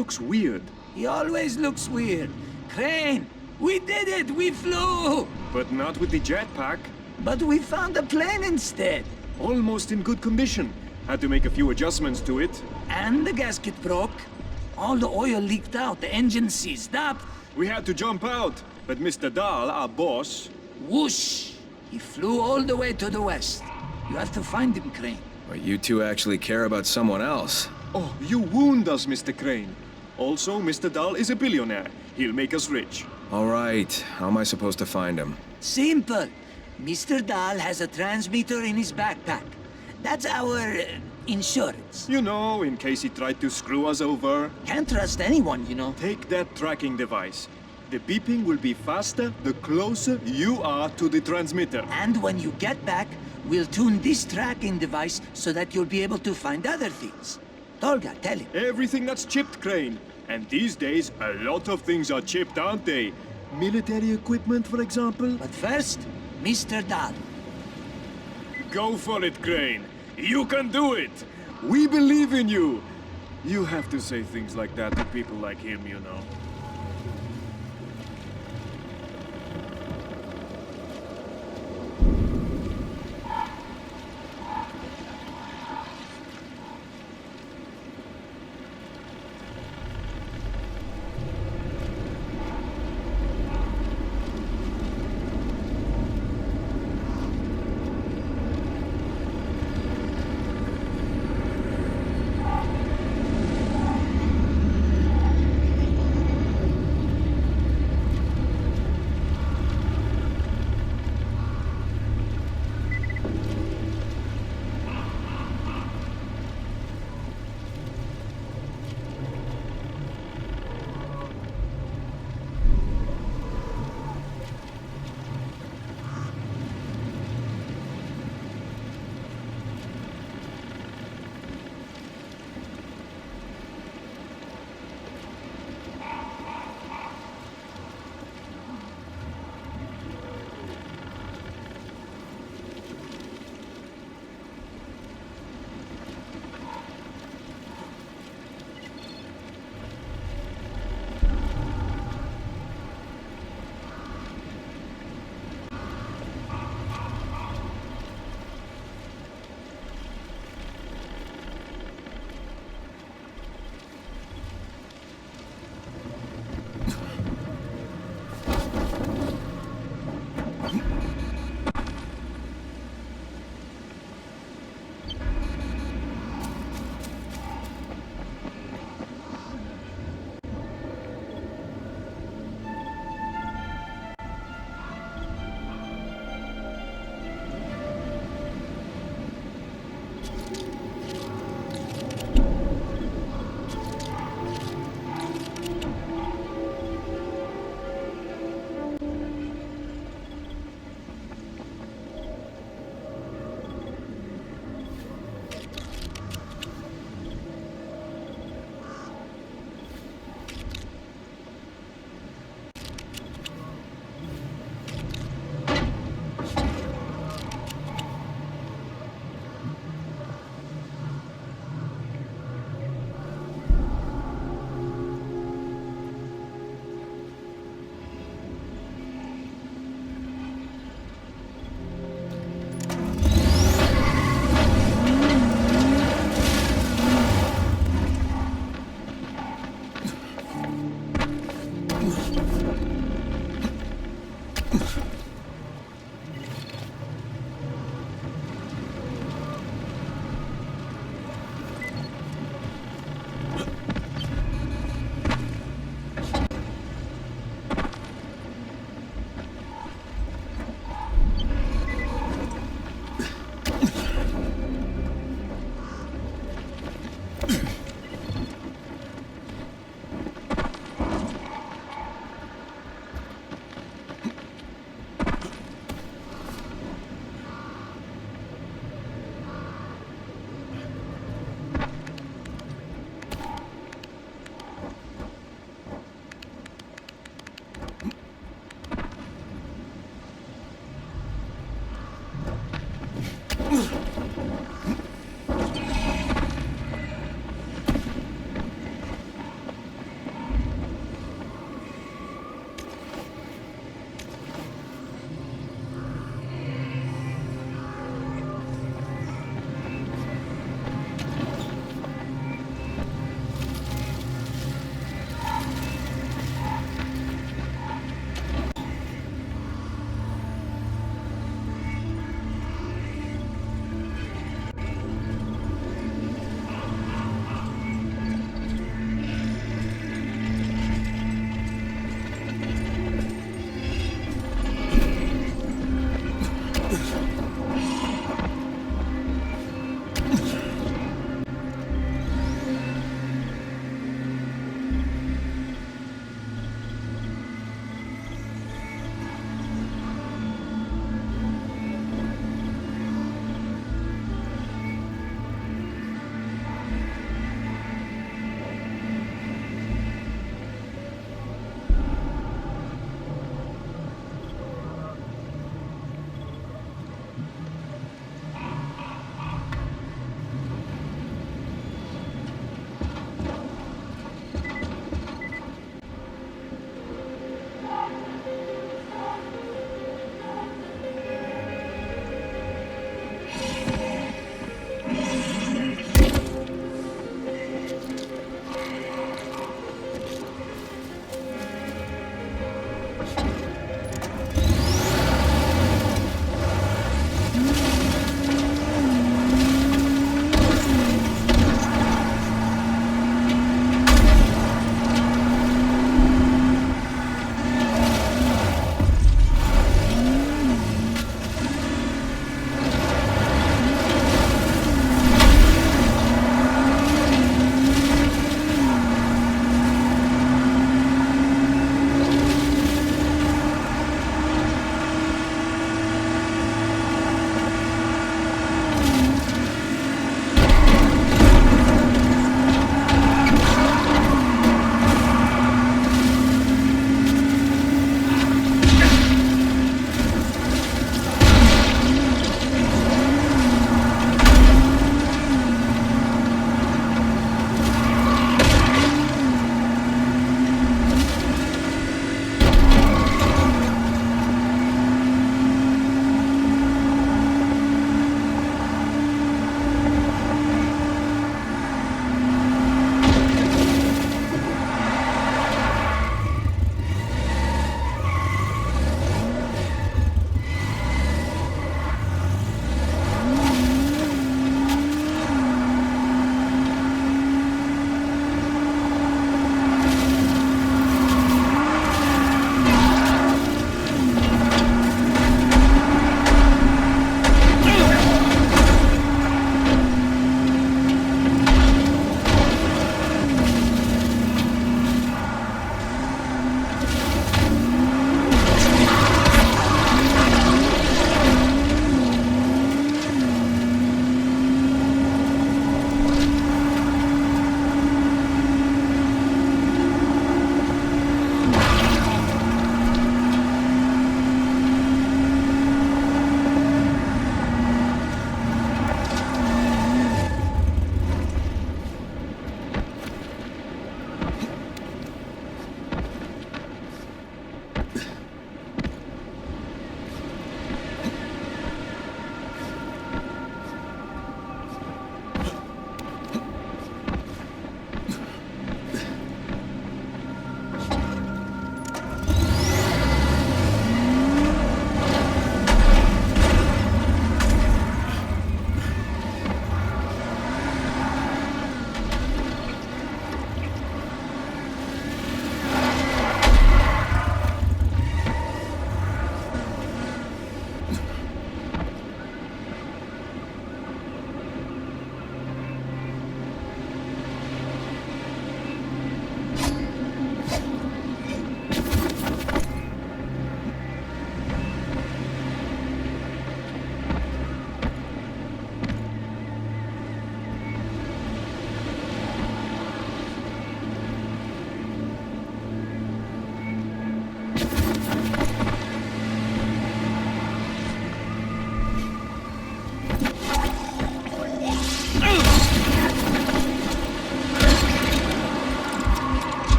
looks weird. He always looks weird. Crane, we did it! We flew! But not with the jetpack. But we found a plane instead. Almost in good condition. Had to make a few adjustments to it. And the gasket broke. All the oil leaked out, the engine seized up. We had to jump out, but Mr. Dahl, our boss... Whoosh! He flew all the way to the west. You have to find him, Crane. But you two actually care about someone else. Oh, you wound us, Mr. Crane. Also, Mr. Dahl is a billionaire. He'll make us rich. All right, how am I supposed to find him? Simple. Mr. Dahl has a transmitter in his backpack. That's our insurance. You know, in case he tried to screw us over. Can't trust anyone, you know. Take that tracking device. The beeping will be faster the closer you are to the transmitter. And when you get back, we'll tune this tracking device so that you'll be able to find other things. Tolga, tell him. Everything that's chipped, Crane. And these days, a lot of things are chipped, aren't they? Military equipment, for example? But first, Mr. Dahl. Go for it, Crane. You can do it. We believe in you. You have to say things like that to people like him, you know.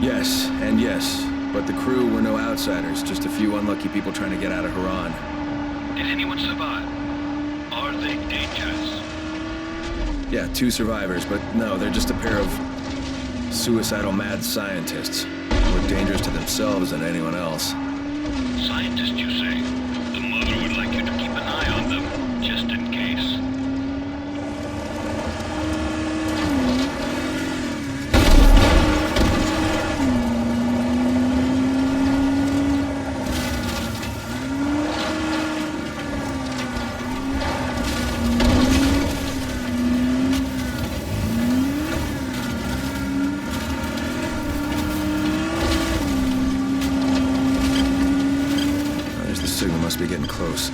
Yes, and yes. But the crew were no outsiders, just a few unlucky people trying to get out of Haran. Did anyone survive? Are they dangerous? Yeah, 2 survivors, but no, they're just a pair of suicidal mad scientists. More dangerous to themselves than anyone else. Scientists, you say? The mother would like you to keep an eye on them, just in case. There's the signal, must be getting close.